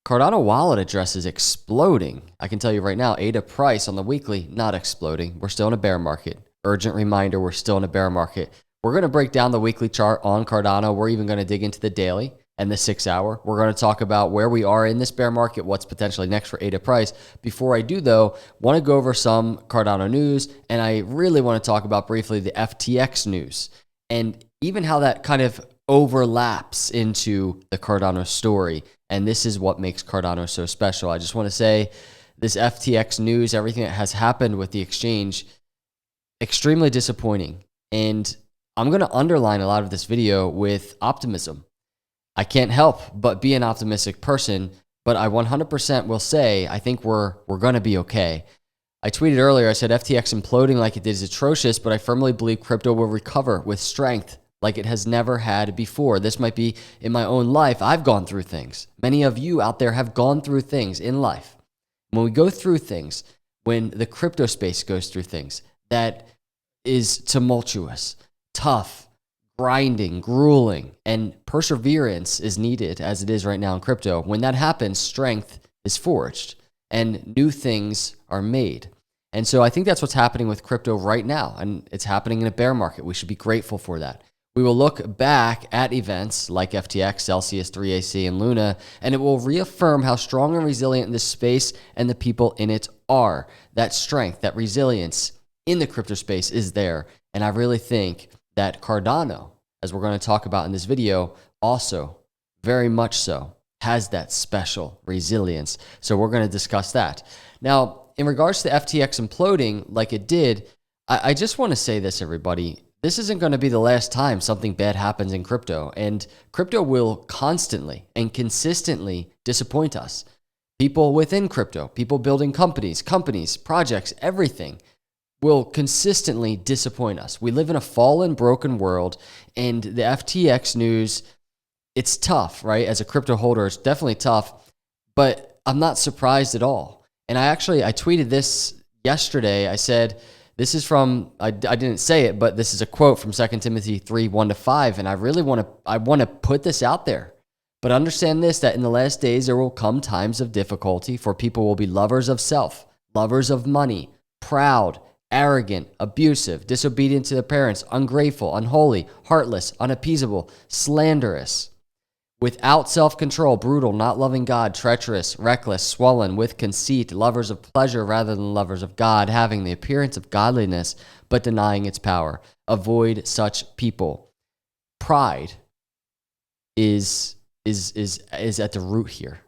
Cardano wallet address is exploding. I can tell you right now, ADA price on the weekly, not exploding. We're still in a bear market. Urgent reminder, we're still in a bear market. We're going to break down the weekly chart on Cardano. We're even going to dig into the daily and the 6 hour. We're going to talk about where we are in this bear market, what's potentially next for ADA price. Before I do though, want to go over some Cardano news, and I really want to talk about briefly the FTX news and even how that kind of overlaps into the Cardano story. And this is what makes Cardano so special. I just want to say this FTX news, everything that has happened with the exchange, extremely disappointing. And I'm going to underline a lot of this video with optimism. I can't help but be an optimistic person, but I 100% will say I think we're going to be okay. I tweeted earlier, I said FTX imploding like it did is atrocious, but I firmly believe crypto will recover with strength like it has never had before. This might be in my own life. I've gone through things. Many of you out there have gone through things in life. When we go through things, when the crypto space goes through things, that is tumultuous, tough, grinding, grueling, and perseverance is needed as it is right now in crypto. When that happens, strength is forged and new things are made. And so I think that's what's happening with crypto right now. And it's happening in a bear market. We should be grateful for that. We will look back at events like FTX, Celsius, 3AC, and Luna, and it will reaffirm how strong and resilient this space and the people in it are. That strength, that resilience in the crypto space is there. And I really think that Cardano, as we're going to talk about in this video, also very much so has that special resilience. So we're going to discuss that. Now, in regards to FTX imploding like it did, I just want to say this, everybody. This isn't going to be the last time something bad happens in crypto, and crypto will constantly and consistently disappoint us. People within crypto, people building companies, projects, everything will consistently disappoint us. We live in a fallen, broken world, and the FTX news, it's tough, right? As a crypto holder, it's definitely tough, but I'm not surprised at all. And I tweeted this yesterday. I said, this is from, I didn't say it, but this is a quote from 2 Timothy 3, 1-5. And I really want to put this out there. But understand this, that in the last days, there will come times of difficulty, for people will be lovers of self, lovers of money, proud, arrogant, abusive, disobedient to their parents, ungrateful, unholy, heartless, unappeasable, slanderous, without self-control, brutal, not loving God, treacherous, reckless, swollen, with conceit, lovers of pleasure rather than lovers of God, having the appearance of godliness, but denying its power. Avoid such people. Pride is at the root here.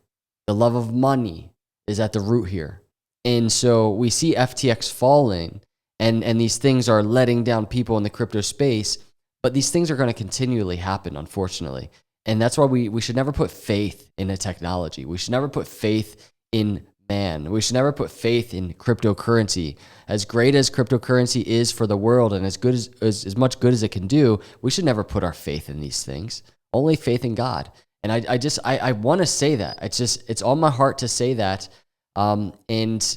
The love of money is at the root here. And so we see FTX falling, and these things are letting down people in the crypto space, but these things are going to continually happen, unfortunately. And that's why we should never put faith in a technology. We should never put faith in man. We should never put faith in cryptocurrency. As great as cryptocurrency is for the world and as good as much good as it can do, we should never put our faith in these things. Only faith in God. And I want to say that. It's on my heart to say that. And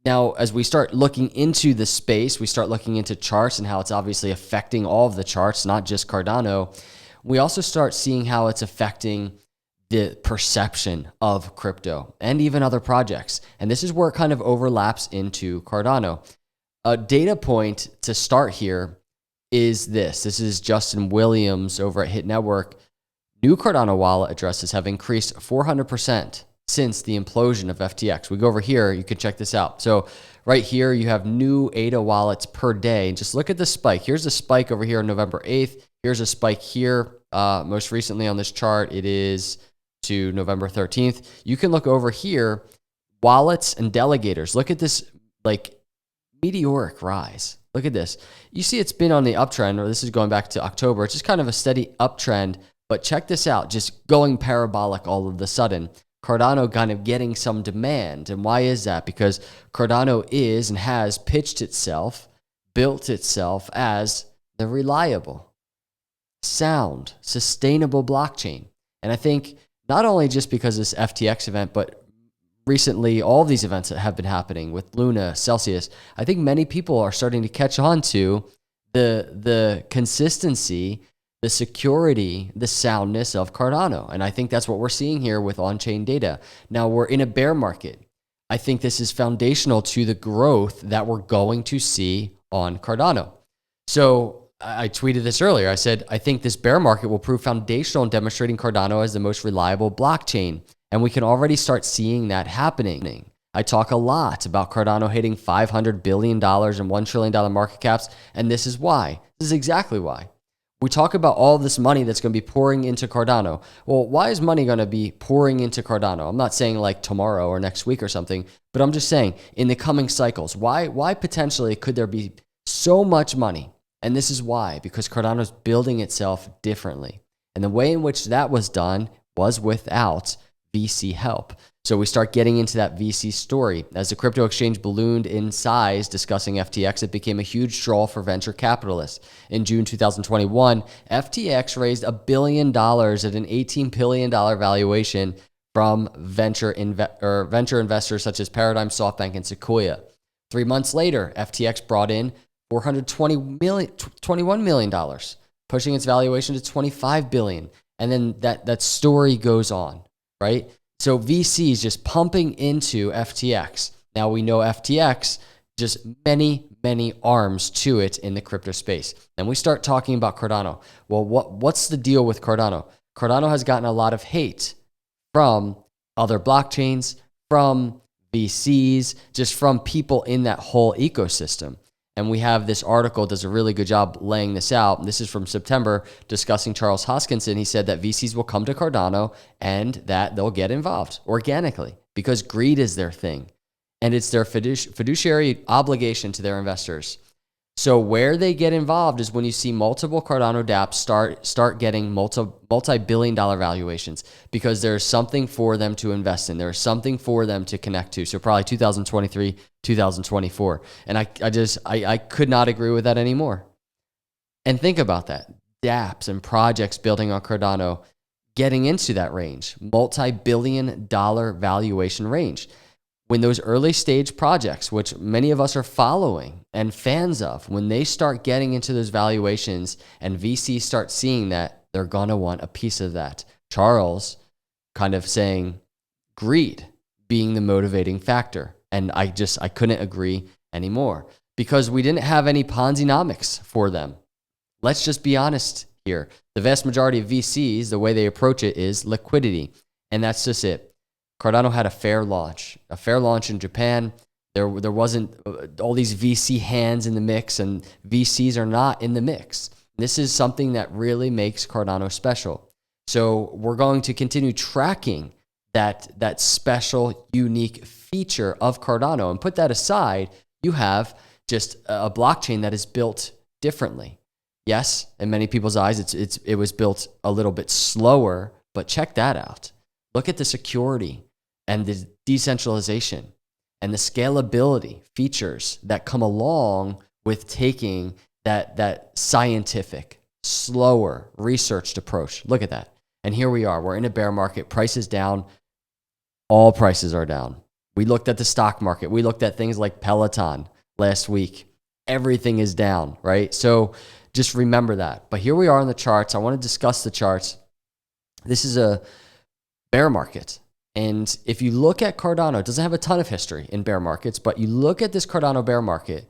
now as we start looking into the space, we start looking into charts and how it's obviously affecting all of the charts, not just Cardano. We also start seeing how it's affecting the perception of crypto and even other projects. And this is where it kind of overlaps into Cardano. A data point to start here is this. This is Justin Williams over at Hit Network. New Cardano wallet addresses have increased 400% since the implosion of FTX. We go over here, you can check this out. So right here, you have new ADA wallets per day. And just look at the spike. Here's the spike over here on November 8th. Here's a spike here. Most recently on this chart, it is to November 13th. You can look over here, wallets and delegators. Look at this like meteoric rise. Look at this. You see it's been on the uptrend, or this is going back to October. It's just kind of a steady uptrend. But check this out, just going parabolic all of a sudden. Cardano kind of getting some demand. And why is that? Because Cardano is and has pitched itself, built itself as the reliable, sound, sustainable blockchain. And I think not only just because of this FTX event, but recently all these events that have been happening with Luna, Celsius, I think many people are starting to catch on to the consistency the security, the soundness of Cardano. And I think that's what we're seeing here with on-chain data. Now we're in a bear market. I think this is foundational to the growth that we're going to see on Cardano. So I tweeted this earlier. I said, I think this bear market will prove foundational in demonstrating Cardano as the most reliable blockchain. And we can already start seeing that happening. I talk a lot about Cardano hitting $500 billion and $1 trillion market caps. And this is why. This is exactly why. We talk about all this money that's going to be pouring into Cardano. Well, why is money going to be pouring into Cardano? I'm not saying like tomorrow or next week or something, but I'm just saying in the coming cycles, why potentially could there be so much money? And this is why, because Cardano is building itself differently. And the way in which that was done was without VC help. So we start getting into that VC story. As the crypto exchange ballooned in size discussing FTX, it became a huge draw for venture capitalists. In June 2021, FTX raised $1 billion at an $18 billion valuation from venture investors such as Paradigm, SoftBank, and Sequoia. 3 months later, FTX brought in $21 million, pushing its valuation to $25 billion. And then that story goes on, right? So VCs just pumping into FTX. Now we know FTX, just many, many arms to it in the crypto space. Then we start talking about Cardano. Well, what's the deal with Cardano? Cardano has gotten a lot of hate from other blockchains, from VCs, just from people in that whole ecosystem. And we have this article, does a really good job laying this out. This is from September, discussing Charles Hoskinson. He said that VCs will come to Cardano and that they'll get involved organically because greed is their thing. And it's their fiduciary obligation to their investors. So where they get involved is when you see multiple Cardano dApps start getting multi-billion dollar valuations because there's something for them to invest in. There's something for them to connect to. So probably 2023, 2024. And I could not agree with that anymore. And think about that. dApps and projects building on Cardano getting into that range, multi-billion dollar valuation range. When those early stage projects, which many of us are following and fans of, when they start getting into those valuations and VCs start seeing that, they're going to want a piece of that. Charles kind of saying greed being the motivating factor. And I couldn't agree anymore because we didn't have any Ponzi-nomics for them. Let's just be honest here. The vast majority of VCs, the way they approach it is liquidity. And that's just it. Cardano had a fair launch in Japan. There wasn't all these VC hands in the mix, and VCs are not in the mix. This is something that really makes Cardano special. So we're going to continue tracking that special, unique feature of Cardano. And put that aside, you have just a blockchain that is built differently. Yes, in many people's eyes, it was built a little bit slower, but check that out. Look at the security and the decentralization and the scalability features that come along with taking that scientific, slower, researched approach. Look at that. And here we are. We're in a bear market. Prices down. All prices are down. We looked at the stock market. We looked at things like Peloton last week. Everything is down, right? So just remember that. But here we are on the charts. I want to discuss the charts. This is a bear market. And if you look at Cardano, it doesn't have a ton of history in bear markets, but you look at this Cardano bear market,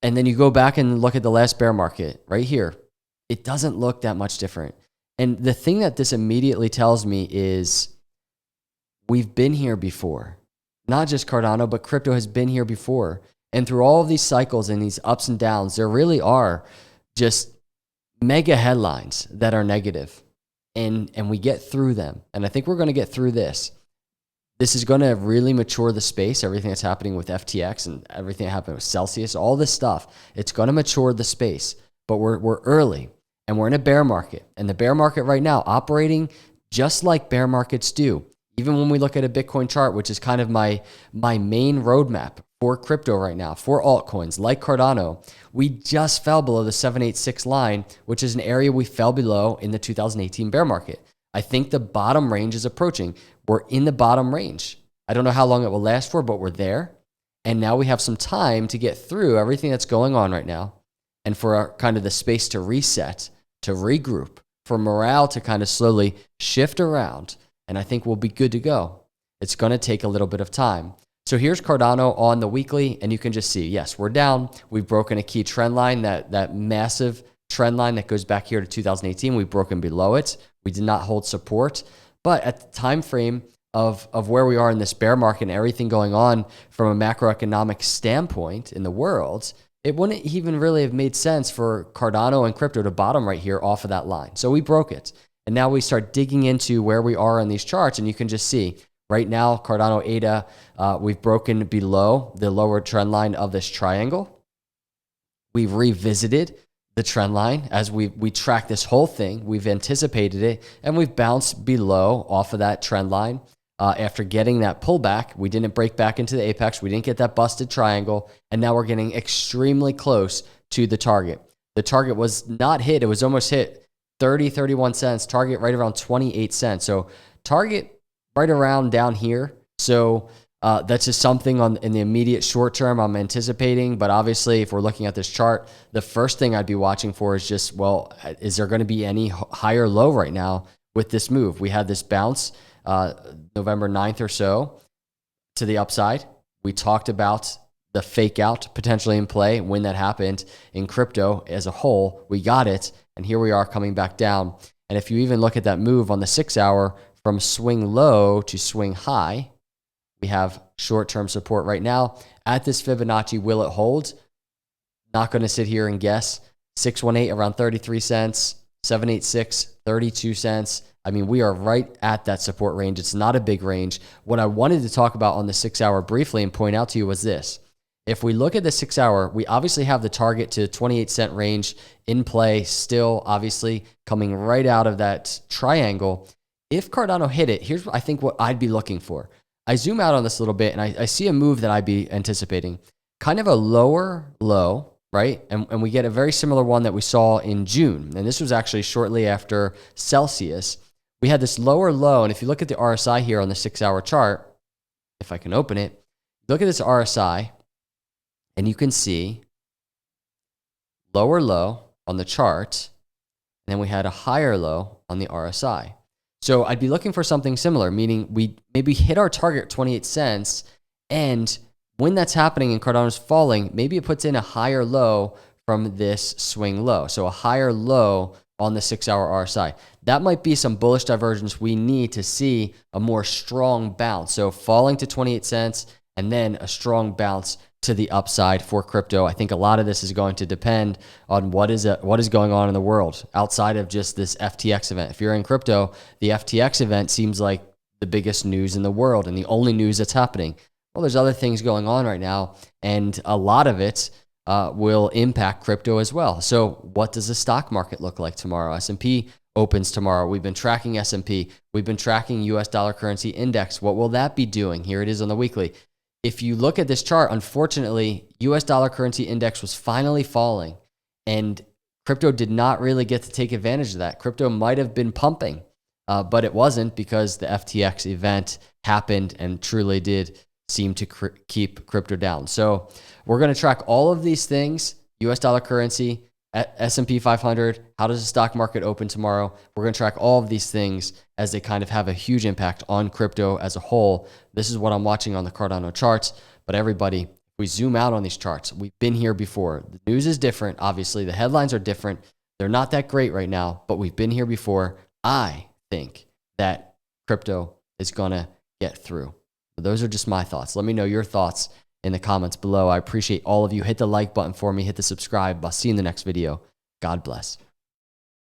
and then you go back and look at the last bear market right here. It doesn't look that much different. And the thing that this immediately tells me is we've been here before. Not just Cardano, but crypto has been here before. And through all of these cycles and these ups and downs, there really are just mega headlines that are negative. And we get through them. And I think we're going to get through this. This is going to really mature the space, everything that's happening with FTX and everything that happened with Celsius, all this stuff. It's going to mature the space. But we're early, and we're in a bear market. And the bear market right now operating just like bear markets do. Even when we look at a Bitcoin chart, which is kind of my main roadmap for crypto right now, for altcoins like Cardano, we just fell below the 786 line, which is an area we fell below in the 2018 bear market. I think the bottom range is approaching. We're in the bottom range. I don't know how long it will last for, but we're there. And now we have some time to get through everything that's going on right now and for kind of the space to reset to regroup, for morale to kind of slowly shift around. And I think we'll be good to go. It's going to take a little bit of time. So here's Cardano on the weekly, and you can just see, yes, we're down. We've broken a key trend line, that massive trend line that goes back here to 2018. We've broken below it. We did not hold support. But at the time frame of where we are in this bear market and everything going on from a macroeconomic standpoint in the world, it wouldn't even really have made sense for Cardano and crypto to bottom right here off of that line. So we broke it. And now we start digging into where we are on these charts, and you can just see right now, Cardano ADA, we've broken below the lower trend line of this triangle. We've revisited the trend line as we track this whole thing. We've anticipated it, and we've bounced below off of that trend line. After getting that pullback, we didn't break back into the apex. We didn't get that busted triangle. And now we're getting extremely close to the target. The target was not hit. It was almost hit 31 cents. Target right around 28 cents. So target right around down here. So that's just something in the immediate short term I'm anticipating. But obviously, if we're looking at this chart, the first thing I'd be watching for is just, well, is there going to be any higher low right now with this move? We had this bounce November 9th or so to the upside. We talked about the fake out potentially in play when that happened in crypto as a whole. We got it, and here we are coming back down. And if you even look at that move on the 6 hour from swing low to swing high, we have short-term support right now at this Fibonacci. Will it hold? Not going to sit here and guess. 618 around 33 cents, 786 32 cents. I mean, we are right at that support range. It's not a big range. What I wanted to talk about on the 6 hour briefly and point out to you was this. If we look at the 6 hour, we obviously have the target to 28-cent range in play, still obviously coming right out of that triangle. If Cardano hit it, here's I think what I'd be looking for. I zoom out on this a little bit, and I see a move that I'd be anticipating. Kind of a lower low, right? And we get a very similar one that we saw in June. And this was actually shortly after Celsius. We had this lower low, and if you look at the RSI here on the 6 hour chart, if I can open it, look at this RSI, and you can see lower low on the chart, and then we had a higher low on the RSI. So I'd be looking for something similar, meaning we maybe hit our target 28 cents, and when that's happening and Cardano's falling, maybe it puts in a higher low from this swing low. So a higher low on the 6 hour RSI. That might be some bullish divergence. We need to see a more strong bounce. So falling to 28 cents and then a strong bounce to the upside for crypto. I think a lot of this is going to depend on what is going on in the world outside of just this FTX event. If you're in crypto, the FTX event seems like the biggest news in the world and the only news that's happening. Well, there's other things going on right now, and a lot of it will impact crypto as well. So what does the stock market look like tomorrow? S&P opens tomorrow. We've been tracking S&P. We've been tracking US dollar currency index. What will that be doing? Here it is on the weekly. If you look at this chart, unfortunately, US dollar currency index was finally falling, and crypto did not really get to take advantage of that. Crypto might have been pumping, but it wasn't because the FTX event happened and truly did seem to keep crypto down. So we're going to track all of these things: US dollar currency, S&P 500, how does the stock market open tomorrow? We're going to track all of these things as they kind of have a huge impact on crypto as a whole. This is what I'm watching on the Cardano charts. But everybody, if we zoom out on these charts, we've been here before. The news is different. Obviously, the headlines are different. They're not that great right now, but we've been here before. I think that crypto is going to get through. So those are just my thoughts. Let me know your thoughts in the comments below. I appreciate all of you. Hit the like button for me. Hit the subscribe. I'll see you in the next video. God bless.